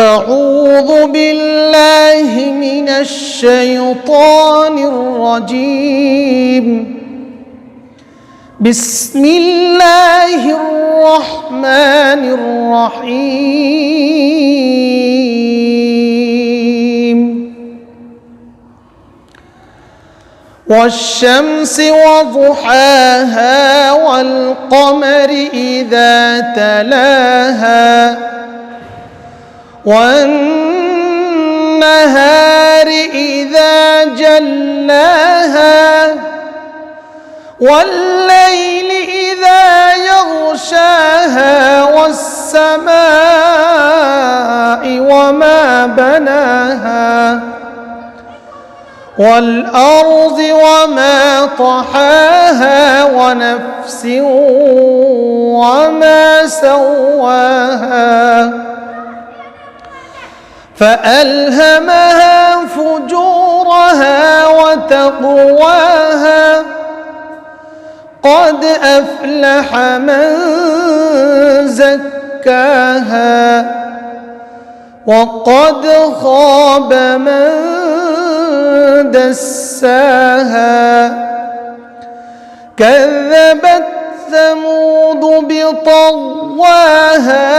أعوذ بالله من الشيطان الرجيم. بسم الله الرحمن الرحيم. والشمس وضحاها والقمر إذا تلاها والنهار إذا جلاها والليل إذا يغشاها والسماء وما بناها والأرض وما طحاها ونفس وما سواها فألهمها فجورها وتقواها قد أفلح من زكاها وقد خاب من دساها كذبت ثمود بطغواها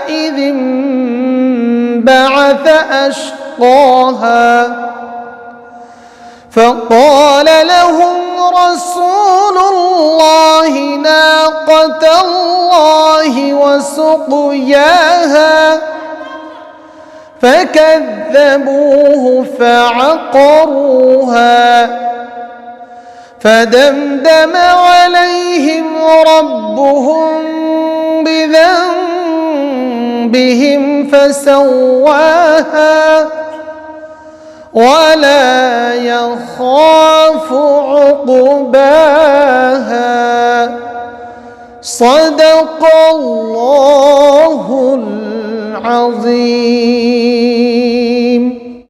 إذ انبعث أشقاها فقال لهم رسول الله ناقة الله وسقياها فكذبوه فعقروها فدمدم عليهم ربهم بذنبهم فسواها ولا يخاف عقباها. صدق الله العظيم.